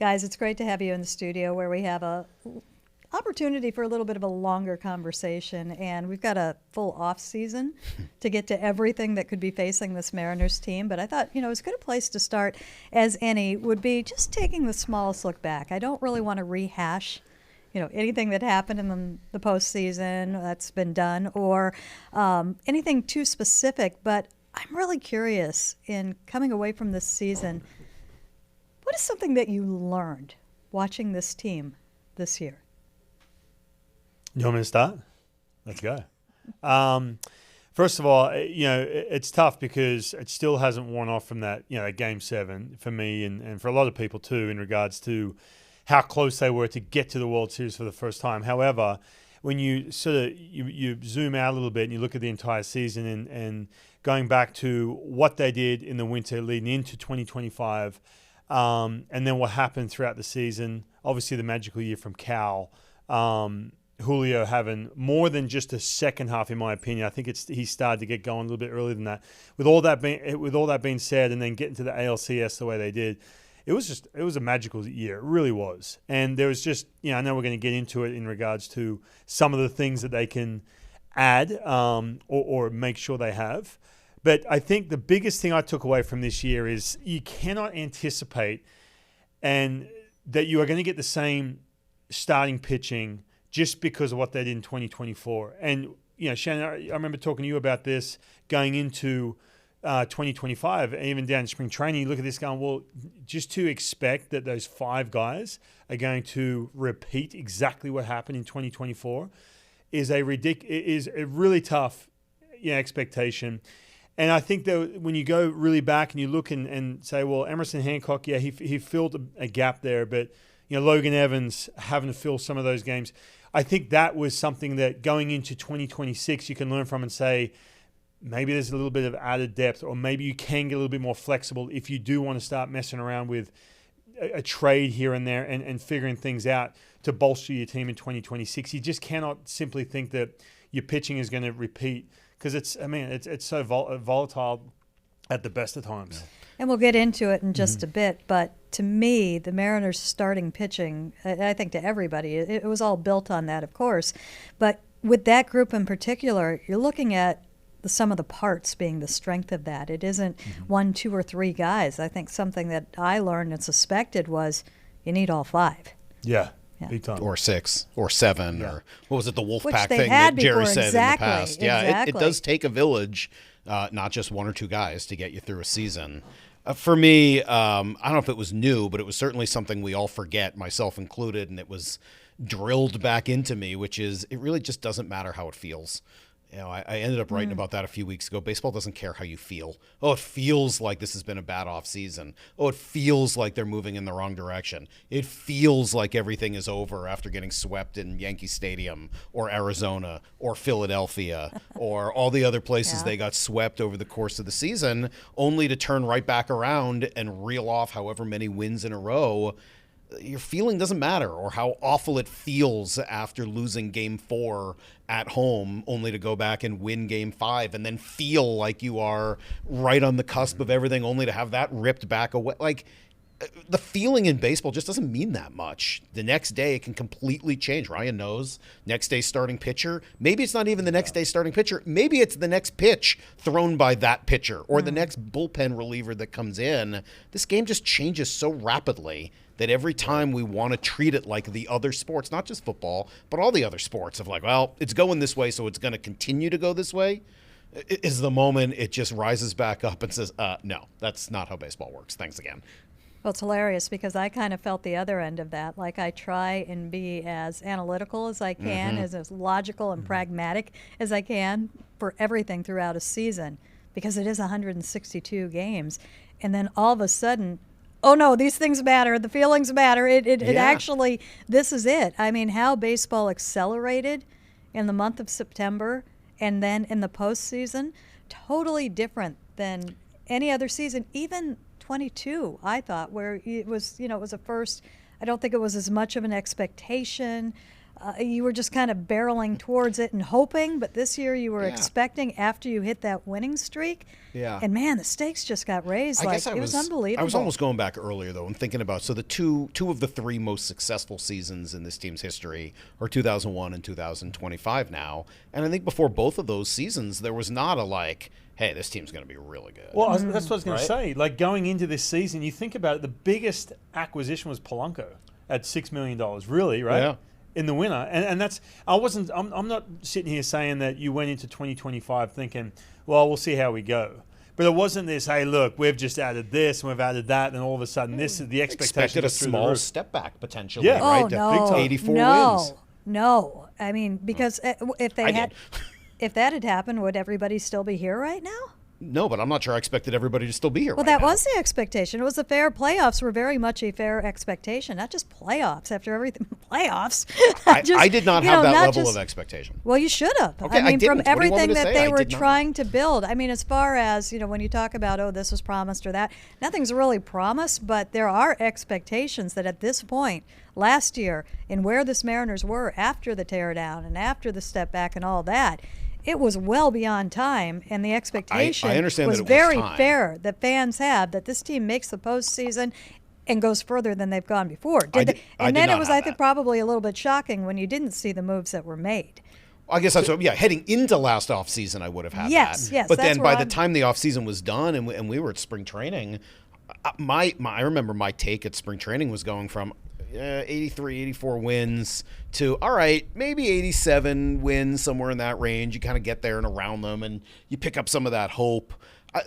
Guys, it's great to have you in the studio where we have a opportunity for a little bit of a longer conversation, and we've got a full off season to get to everything that could be facing this Mariners team. But I thought, as good a place to start as any would be just taking the smallest look back. I don't really want to rehash anything that happened in the postseason that's been done, or anything too specific. But I'm really curious, in coming away from this season, what is something that you learned watching this team this year? You want me to start? Let's go. First of all, it's tough because it still hasn't worn off from that, Game 7 for me and for a lot of people too, in regards to how close they were to get to the World Series for the first time. However, when you sort of you zoom out a little bit and you look at the entire season and going back to what they did in the winter leading into 2025, and then what happened throughout the season, obviously the magical year from Cal, Julio having more than just a second half, in my opinion. I think he started to get going a little bit earlier than that. With all that being said, and then getting to the ALCS the way they did, it was a magical year. It really was. And there was just, I know we're going to get into it in regards to some of the things that they can add or make sure they have. But I think the biggest thing I took away from this year is you cannot anticipate and that you are going to get the same starting pitching just because of what they did in 2024. And, Shannon, I remember talking to you about this going into 2025, even down in spring training. You look at this going, well, just to expect that those 5 guys are going to repeat exactly what happened in 2024 is a really tough expectation. And I think that when you go really back and you look and say, well, Emerson Hancock, he filled a gap there, but Logan Evans having to fill some of those games. I think that was something that going into 2026 you can learn from and say, maybe there's a little bit of added depth, or maybe you can get a little bit more flexible if you do want to start messing around with a trade here and there and figuring things out to bolster your team in 2026. You just cannot simply think that your pitching is going to repeat, because it's so volatile at the best of times. Yeah. And we'll get into it in just a bit, but to me, the Mariners' starting pitching, I think to everybody, it was all built on that, of course. But with that group in particular, you're looking at the sum of the parts being the strength of that. It isn't 1, 2, or 3 guys. I think something that I learned and suspected was you need all 5. Yeah. Big time. Or 6 or 7 or what was it, the Wolfpack thing that Jerry before. said Exactly. in the past. Yeah, it does take a village, not just 1 or 2 guys to get you through a season. For me, I don't know if it was new, but it was certainly something we all forget, myself included, and it was drilled back into me, which is it really just doesn't matter how it feels. I ended up writing about that a few weeks ago. Baseball doesn't care how you feel. Oh, it feels like this has been a bad off season. Oh, it feels like they're moving in the wrong direction. It feels like everything is over after getting swept in Yankee Stadium or Arizona or Philadelphia or all the other places they got swept over the course of the season, only to turn right back around and reel off however many wins in a row. Your feeling doesn't matter, or how awful it feels after losing Game 4 at home, only to go back and win Game 5 and then feel like you are right on the cusp of everything, only to have that ripped back away. Like, the feeling in baseball just doesn't mean that much. The next day it can completely change. Ryan knows, next day starting pitcher. Maybe it's not even the next day starting pitcher. Maybe it's the next pitch thrown by that pitcher or the next bullpen reliever that comes in. This game just changes so rapidly that every time we want to treat it like the other sports, not just football, but all the other sports of like, well, it's going this way, so it's going to continue to go this way, is the moment it just rises back up and says, no, that's not how baseball works. Thanks again. Well, it's hilarious because I kind of felt the other end of that. Like, I try and be as analytical as I can, as logical and pragmatic as I can for everything throughout a season, because it is 162 games. And then all of a sudden, oh no, these things matter, the feelings matter. It actually, this is it. I mean, how baseball accelerated in the month of September and then in the postseason, totally different than any other season, even 22, I thought, where it was, it was a first. I don't think it was as much of an expectation. you were just kind of barreling towards it and hoping, but this year you were Yeah. expecting after you hit that winning streak. Yeah. And man, the stakes just got raised. I guess it was unbelievable. I was almost going back earlier though and thinking about the two of the three most successful seasons in this team's history are 2001 and 2025 now, and I think before both of those seasons there was not a like, hey, this team's going to be really good. Well, that's what I was going Right? to say. Like going into this season, you think about it, the biggest acquisition was Polanco at $6 million, really, right? Yeah. In the winter. And that's, I'm not sitting here saying that you went into 2025 thinking, well, we'll see how we go. But it wasn't this, hey, look, we've just added this and we've added that, and all of a sudden this is the expectation. Expected a is through the small roof. step back potentially, Yeah. right? Oh, To no. 84 no, wins. No. I mean, because if they I had, did. if that had happened, would everybody still be here right now? No, but I'm not sure I expected everybody to still be here. Well, right that now. was the expectation. It was a fair playoffs were very much a fair expectation, not just playoffs after everything. Playoffs. I Just, did not you have know, that not level just- of expectation. Well, you should have. Okay, I I mean, didn't. from What do you want me everything to that say? they I were did not. trying to build. I mean, as far as, when you talk about, oh, this was promised or that, nothing's really promised, but there are expectations that at this point, last year, and where this Mariners were after the teardown and after the step back and all that, it was well beyond time, and the expectation understand was that it was very time. fair that fans have that this team makes the postseason and goes further than they've gone before. I They- did and then not it was, have I think, that. probably a little bit shocking when you didn't see the moves that were made. I guess that's what, heading into last offseason, I would have had Yes, that. yes, But that's then where by the I'm- time the offseason was done and we were at spring training, I remember my take at spring training was going from 83, 84 wins to, all right, maybe 87 wins, somewhere in that range. You kind of get there and around them, and you pick up some of that hope.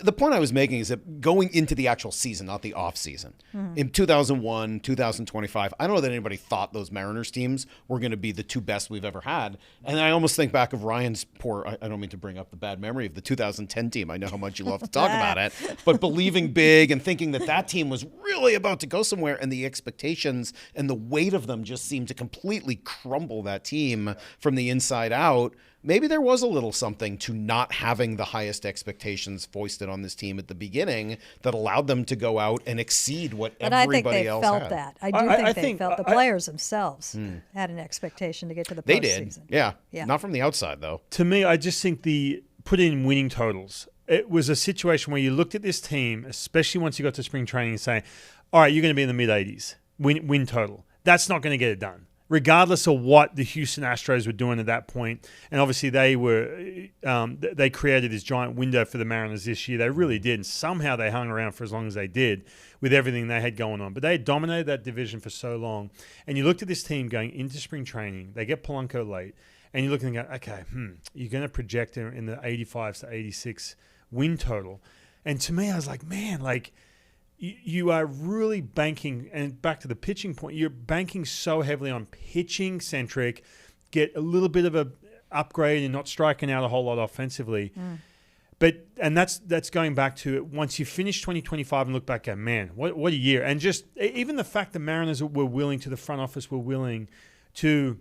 The point I was making is that going into the actual season, not the off season, in 2001, 2025, I don't know that anybody thought those Mariners teams were going to be the two best we've ever had. And I almost think back of Ryan's I don't mean to bring up the bad memory of the 2010 team. I know how much you love to talk about it, but believing big and thinking that team was really about to go somewhere, and the expectations and the weight of them just seemed to completely crumble that team from the inside out. Maybe there was a little something to not having the highest expectations foisted on this team at the beginning that allowed them to go out and exceed what But I everybody think they else felt had. that. I do I think they think- felt the players themselves had an expectation to get to the They postseason. did, yeah. Yeah. Not from the outside, though. To me, I just think put in winning totals. It was a situation where you looked at this team, especially once you got to spring training, and say, all right, you're going to be in the mid-80s win total. That's not going to get it done, regardless of what the Houston Astros were doing at that point. And obviously they created this giant window for the Mariners this year. They really did. And somehow they hung around for as long as they did with everything they had going on. But they had dominated that division for so long. And you looked at this team going into spring training. They get Polanco late. And you're looking at, okay, you're going to project in the 85 to 86 win total. And to me, I was like, man, you are really banking, and back to the pitching point, you're banking so heavily on pitching centric, get a little bit of a upgrade and not striking out a whole lot offensively. And that's going back to once you finish 2025 and look back at, man, what a year. And just even the fact the Mariners the front office were willing to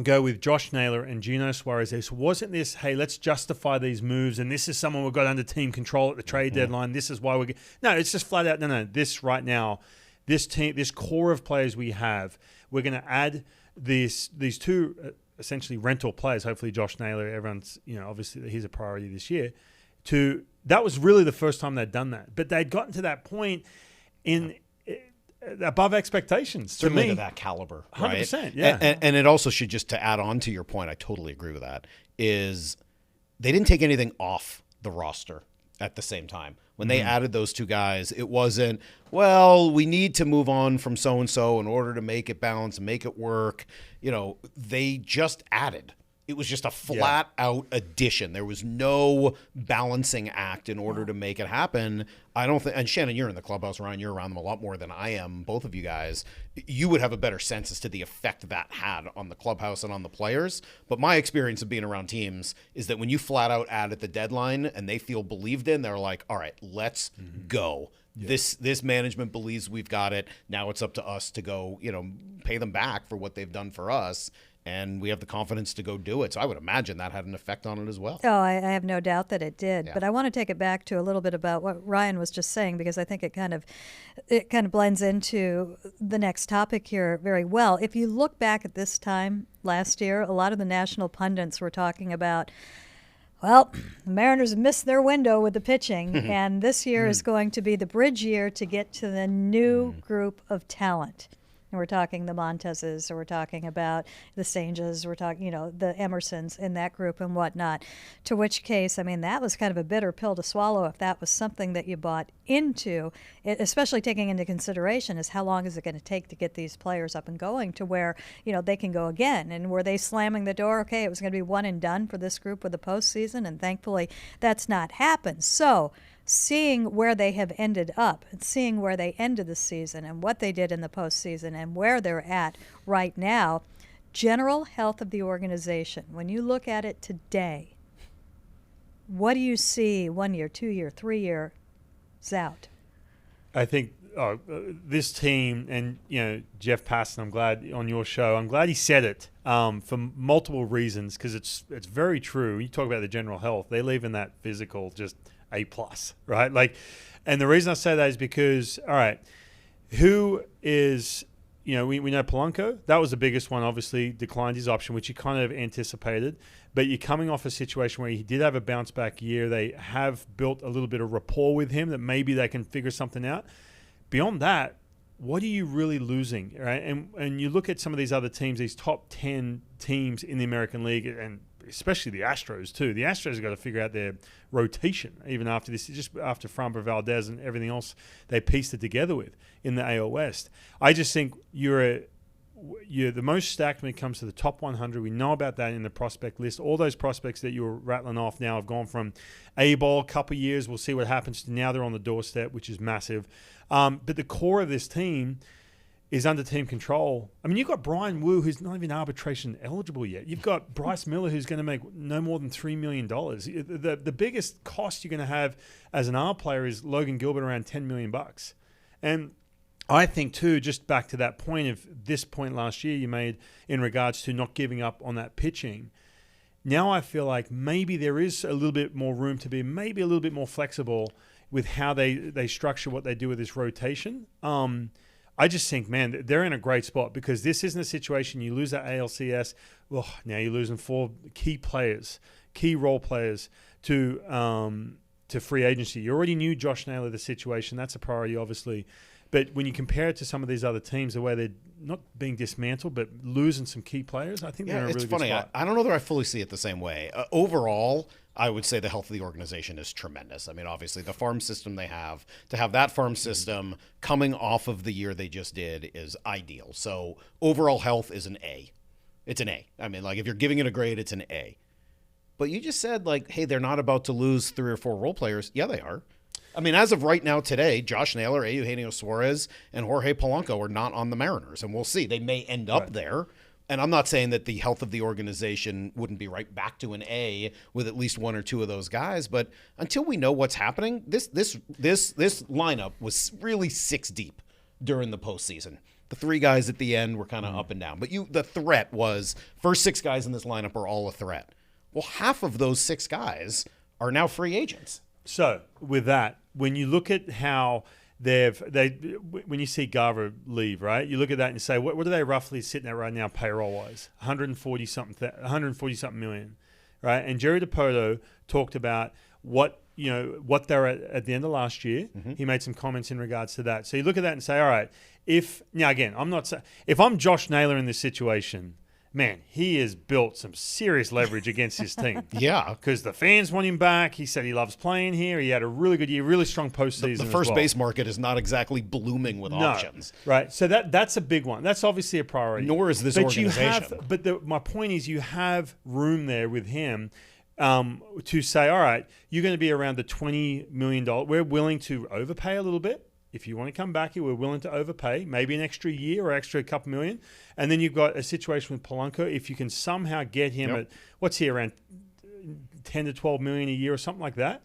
go with Josh Naylor and Gino Suarez. This wasn't this, hey, let's justify these moves, and this is someone we've got under team control at the trade deadline. This is why we're no. It's just flat out no. This right now, this team, this core of players we have, we're going to add these two essentially rental players. Hopefully, Josh Naylor. Everyone's obviously he's a priority this year. That was really the first time they'd done that, but they'd gotten to that point in. Above expectations, Certainly to me, to that caliber, right? 100%, yeah. And it also should, just to add on to your point, I totally agree with that, is they didn't take anything off the roster at the same time. When they added those two guys, it wasn't, well, we need to move on from so-and-so in order to make it balance and make it work. They just added. It was just a flat out addition. There was no balancing act in order to make it happen. I don't think, and Shannon, you're in the clubhouse, Ryan, you're around them a lot more than I am, both of you guys. You would have a better sense as to the effect that had on the clubhouse and on the players. But my experience of being around teams is that when you flat out add at the deadline and they feel believed in, they're like, all right, let's go. Yeah. This management believes we've got it. Now it's up to us to go, pay them back for what they've done for us. and we have the confidence to go do it. So I would imagine that had an effect on it as well. Oh, I have no doubt that it did. Yeah. But I want to take it back to a little bit about what Ryan was just saying, because I think it kind of blends into the next topic here very well. If you look back at this time last year, a lot of the national pundits were talking about, well, the Mariners have missed their window with the pitching, and this year is going to be the bridge year to get to the new group of talent. And we're talking the Montezes, or we're talking about the Stanges, we're talking, the Emersons in that group and whatnot. To which case, I mean, that was kind of a bitter pill to swallow if that was something that you bought into, especially taking into consideration is how long is it going to take to get these players up and going to where, they can go again. And were they slamming the door? Okay, it was going to be one and done for this group with the postseason, and thankfully that's not happened. So seeing where they have ended up and seeing where they ended the season and what they did in the postseason and where they're at right now, general health of the organization, when you look at it today, what do you see 1 year, 2 year, 3 year out? I think this team, and Jeff Passan, I'm glad on your show, I'm glad he said it for multiple reasons, because it's very true. You talk about the general health, they leave in that physical just A+, right? And the reason I say that is because, all right, who is, we know Polanco, that was the biggest one, obviously declined his option, which he kind of anticipated, but you're coming off a situation where he did have a bounce back year. They have built a little bit of rapport with him that maybe they can figure something out. Beyond that, what are you really losing, right? And you look at some of these other teams, these top 10 teams in the American League, and especially the Astros too. The Astros have got to figure out their rotation even after this, just after Framber Valdez and everything else they pieced it together with in the AL West. I just think you're the most stacked when it comes to the top 100. We know about that in the prospect list. All those prospects that you were rattling off now have gone from A-ball a couple of years. We'll see what happens. Now they're on the doorstep, which is massive. But the core of this team is under team control. I mean, you've got Brian Wu, who's not even arbitration eligible yet. You've got Bryce Miller, who's going to make no more than $3 million. The biggest cost you're going to have as an R player is Logan Gilbert, around $10 million. And I think, too, just back to that point of this point last year you made in regards to not giving up on that pitching, now I feel like maybe there is a little bit more room to be maybe a little bit more flexible with how they structure what they do with this rotation. I just think, man, they're in a great spot, because this isn't a situation you lose that ALCS. Well, now you're losing 4 key players, key role players to free agency. You already knew Josh Naylor, the situation. That's a priority, obviously. But when you compare it to some of these other teams, the way they're not being dismantled, but losing some key players, I think they're in a really good spot. I don't know that I fully see it the same way. Overall, I would say the health of the organization is tremendous. I mean, obviously, the farm system they have, to have that farm system coming off of the year they just did is ideal. So overall health is an A. It's an A. I mean, if you're giving it a grade, it's an A. But you just said, hey, they're not about to lose 3 or 4 role players. Yeah, they are. I mean, as of right now today, Josh Naylor, Eugenio Suarez, and Jorge Polanco are not on the Mariners, and we'll see. They may end up there. And I'm not saying that the health of the organization wouldn't be right back to an A with at least 1 or 2 of those guys, but until we know what's happening, this lineup was really 6 deep during the postseason. The 3 guys at the end were kind of up and down, but the threat was first 6 guys in this lineup are all a threat. Well, half of those 6 guys are now free agents. So with that, when you look at how when you see Garver leave, right, you look at that and say, what are they roughly sitting at right now payroll-wise? 140 something million, right? And Jerry DiPoto talked about what they're at the end of last year. Mm-hmm. He made some comments in regards to that. So you look at that and say, all right, if I'm Josh Naylor in this situation, man, he has built some serious leverage against his team. Yeah. Because the fans want him back. He said he loves playing here. He had a really good year, really strong postseason. The first base market is not exactly blooming with options. Right. So that's a big one. That's obviously a priority. Nor is this organization. My point is you have room there with him to say, all right, you're going to be around the $20 million. We're willing to overpay a little bit. If you want to come back here, we're willing to overpay, maybe an extra year or extra couple million. And then you've got a situation with Polanco. If you can somehow get him at, what's he, around 10 to 12 million a year or something like that,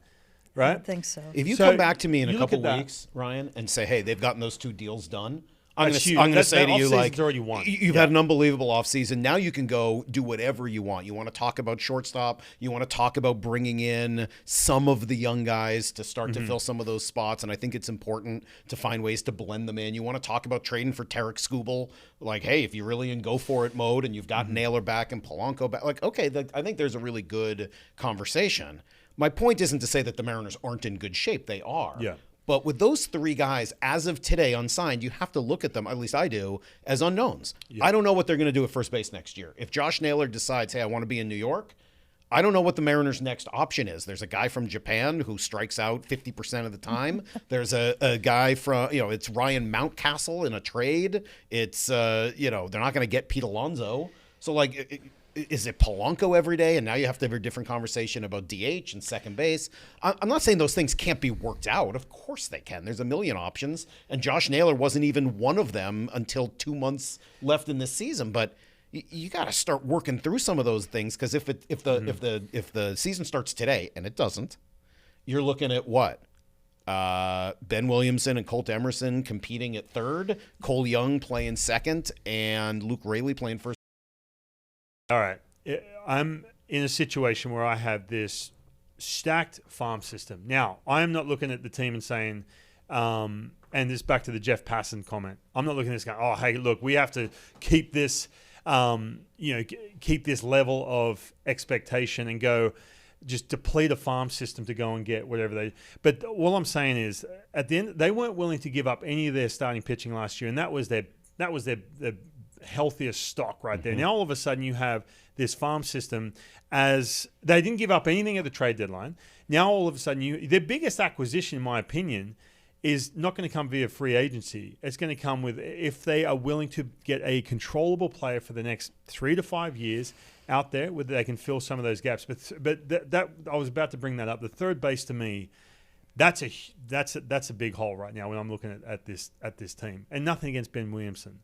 right? I think so. If you come back to me in a couple weeks, Ryan, and say, hey, they've gotten those 2 deals done, I'm That's going huge. to That say to you, offseason's like, already won. you've had an unbelievable offseason. Now you can go do whatever you want. You want to talk about shortstop. You want to talk about bringing in some of the young guys to start to fill some of those spots. And I think it's important to find ways to blend them in. You want to talk about trading for Tarek Skubal. Like, hey, if you're really in go-for-it mode and you've got Naylor back and Polanco back, like, okay, I think there's a really good conversation. My point isn't to say that the Mariners aren't in good shape. They are. Yeah. But with those three guys, as of today, unsigned, you have to look at them, at least I do, as unknowns. Yeah. I don't know what they're going to do at first base next year. If Josh Naylor decides, hey, I want to be in New York, I don't know what the Mariners' next option is. There's a guy from Japan who strikes out 50% of the time. There's a guy from, it's Ryan Mountcastle in a trade. It's, they're not going to get Pete Alonso. So, like, is it Polanco every day? And now you have to have a different conversation about DH and second base. I'm not saying those things can't be worked out. Of course they can. There's a million options. And Josh Naylor wasn't even one of them until 2 months left in this season. But you got to start working through some of those things, because if the season starts today, and it doesn't, you're looking at what? Ben Williamson and Colt Emerson competing at third, Cole Young playing second, and Luke Raley playing first. All right. I'm in a situation where I have this stacked farm system. Now, I am not looking at the team and saying, and this back to the Jeff Passan comment, I'm not looking at this going, oh, hey, look, we have to keep this, keep this level of expectation and go just deplete a farm system to go and get whatever they. But all I'm saying is, at the end, they weren't willing to give up any of their starting pitching last year, and that was their healthiest stock right there. Now all of a sudden you have this farm system, as they didn't give up anything at the trade deadline. Now all of a sudden their biggest acquisition, in my opinion, is not going to come via free agency. It's going to come with, if they are willing to get a controllable player for the next 3 to 5 years out there, whether they can fill some of those gaps. But that I was about to bring that up. The third base, to me, that's a big hole right now when I'm looking at this team. And nothing against Ben Williamson.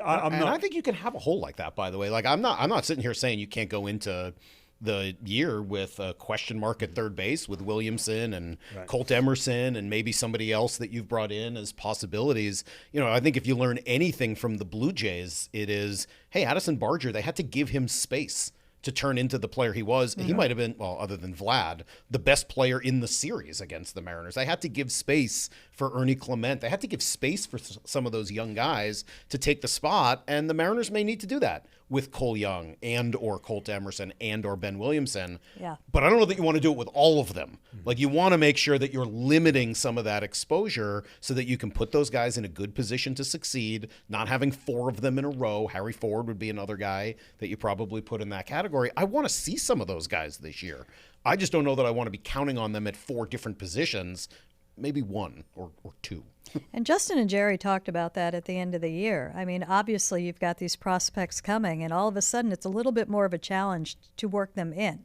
I think you can have a hole like that, by the way. Like, I'm not sitting here saying you can't go into the year with a question mark at third base with Williamson and Colt Emerson and maybe somebody else that you've brought in as possibilities. I think if you learn anything from the Blue Jays, it is, hey, Addison Barger, they had to give him space to turn into the player he was. He might have been, well, other than Vlad, the best player in the series against the Mariners. They had to give space for Ernie Clement. They had to give space for some of those young guys to take the spot, and the Mariners may need to do that with Cole Young and or Colt Emerson and or Ben Williamson. Yeah. But I don't know that you want to do it with all of them. Like, you want to make sure that you're limiting some of that exposure so that you can put those guys in a good position to succeed, not having 4 of them in a row. Harry Ford would be another guy that you probably put in that category. I want to see some of those guys this year. I just don't know that I want to be counting on them at 4 different positions, maybe 1 or 2. And Justin and Jerry talked about that at the end of the year. I mean, obviously you've got these prospects coming, and all of a sudden it's a little bit more of a challenge to work them in.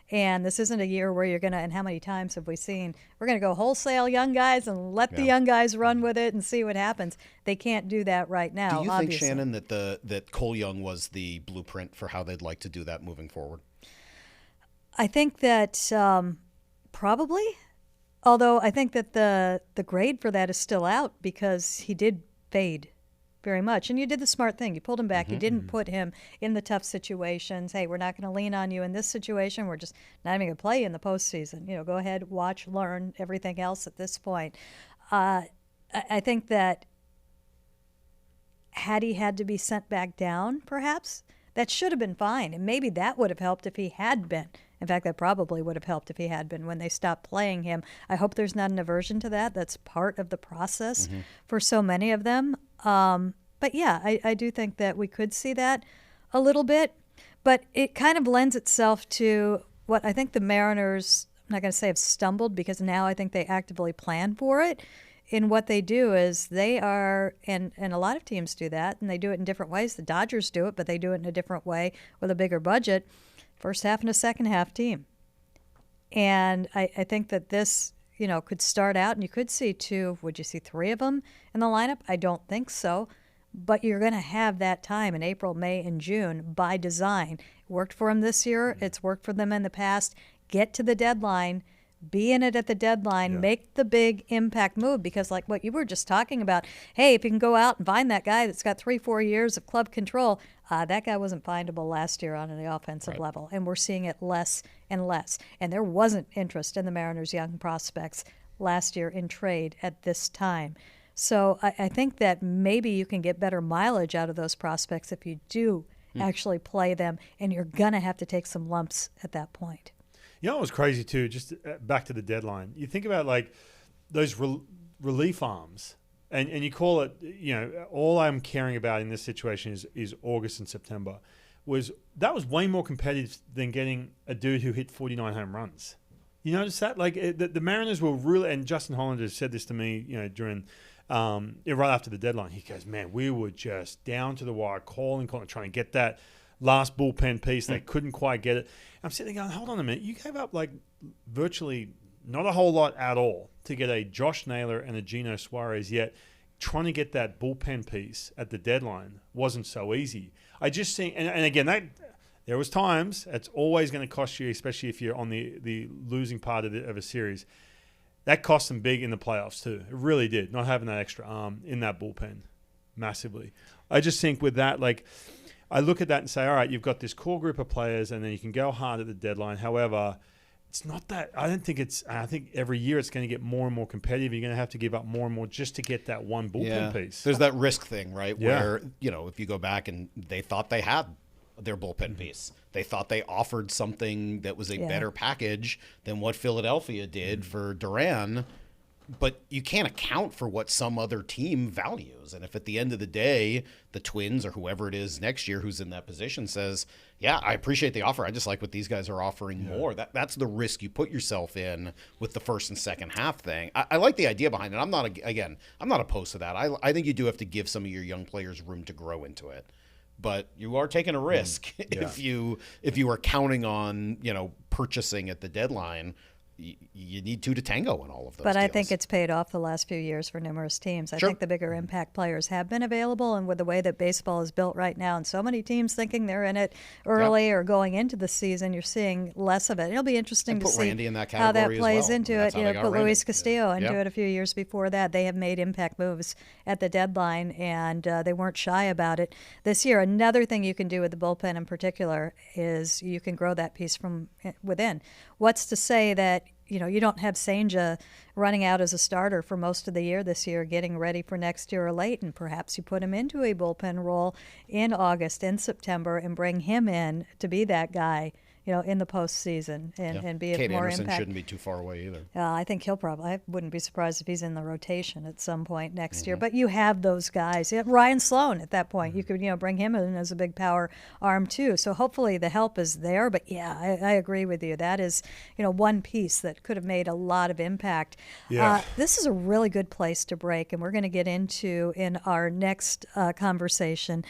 And this isn't a year where you're going to, and how many times have we seen, we're going to go wholesale young guys and let the young guys run with it and see what happens. They can't do that right now, Do you obviously. think, Shannon, that Cole Young was the blueprint for how they'd like to do that moving forward? I think that probably. Although I think that the grade for that is still out, because he did fade very much. And you did the smart thing. You pulled him back. You didn't put him in the tough situations. Hey, we're not going to lean on you in this situation. We're just not even going to play you in the postseason. Go ahead, watch, learn, everything else at this point. I think that had he had to be sent back down, perhaps, that should have been fine. And maybe that would have helped if he had been. In fact, that probably would have helped if he had been when they stopped playing him. I hope there's not an aversion to that. That's part of the process for so many of them. But yeah, I do think that we could see that a little bit. But it kind of lends itself to what I think the Mariners, I'm not going to say have stumbled, because now I think they actively plan for it. In what they do is they are, and a lot of teams do that, and they do it in different ways. The Dodgers do it, but they do it in a different way with a bigger budget. First half and a second half team. And I think that this, could start out, and you could see 2, would you see 3 of them in the lineup? I don't think so. But you're going to have that time in April, May, and June by design. It worked for them this year. It's worked for them in the past. Get to the deadline, be in it at the deadline, make the big impact move, because like what you were just talking about, hey, if you can go out and find that guy that's got 3-4 years of club control, that guy wasn't findable last year on the offensive level, and we're seeing it less and less. And there wasn't interest in the Mariners' young prospects last year in trade at this time. So I think that maybe you can get better mileage out of those prospects if you do actually play them, and you're going to have to take some lumps at that point. You know what was crazy too, just back to the deadline. You think about like those relief arms, and you call it, all I'm caring about in this situation is August and September. That was way more competitive than getting a dude who hit 49 home runs. You notice that? Like the Mariners were really, and Justin Hollander said this to me, during right after the deadline. He goes, man, we were just down to the wire, calling, trying to get that last bullpen piece. They couldn't quite get it. I'm sitting there going, hold on a minute. You gave up like virtually not a whole lot at all to get a Josh Naylor and a Geno Suarez, yet trying to get that bullpen piece at the deadline wasn't so easy. I just think, and again, there was times it's always going to cost you, especially if you're on the losing part of a series. That cost them big in the playoffs too. It really did, not having that extra arm in that bullpen massively. I just think with that, like, I look at that and say, all right, you've got this core group of players, and then you can go hard at the deadline. However, it's not that. I think every year it's going to get more and more competitive. You're going to have to give up more and more just to get that one bullpen piece. There's that risk thing, right? Where, if you go back and they thought they had their bullpen piece. They thought they offered something that was a better package than what Philadelphia did for Duran. But you can't account for what some other team values. And if at the end of the day, the Twins or whoever it is next year who's in that position says, yeah, I appreciate the offer, I just like what these guys are offering more. That's the risk you put yourself in with the first and second half thing. I like the idea behind it. I'm not opposed to that. I think you do have to give some of your young players room to grow into it. But you are taking a risk if you are counting on, purchasing at the deadline. You need two to tango in all of those But deals. I think it's paid off the last few years for numerous teams. I think the bigger impact players have been available, and with the way that baseball is built right now, and so many teams thinking they're in it early or going into the season, you're seeing less of it. It'll be interesting to see how that plays into it. Put Luis Castillo into it a few years before that. They have made impact moves at the deadline, and they weren't shy about it this year. Another thing you can do with the bullpen in particular is you can grow that piece from within. What's to say that you don't have Senja running out as a starter for most of the year this year, getting ready for next year or late, and perhaps you put him into a bullpen role in August, in September, and bring him in to be that guy, in the postseason and be Kate more Anderson impact. shouldn't be too far away either. I think I wouldn't be surprised if he's in the rotation at some point next year. But you have those guys. You have Ryan Sloan at that point. You could, bring him in as a big power arm too. So hopefully the help is there. But I agree with you. That is, one piece that could have made a lot of impact. Yeah. This is a really good place to break, and we're going to get into in our next conversation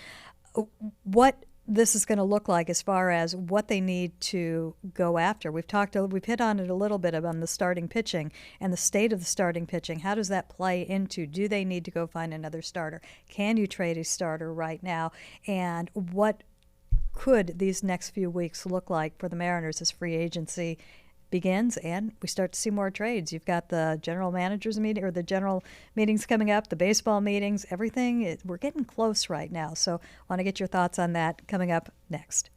what this is going to look like as far as what they need to go after. We've hit on it a little bit on the starting pitching and the state of the starting pitching. How does that play into, do they need to go find another starter? Can you trade a starter right now? And what could these next few weeks look like for the Mariners as free agency begins and we start to see more trades? You've got the general managers meeting, or the general meetings coming up, the baseball meetings, everything. We're getting close right now. So I want to get your thoughts on that coming up next.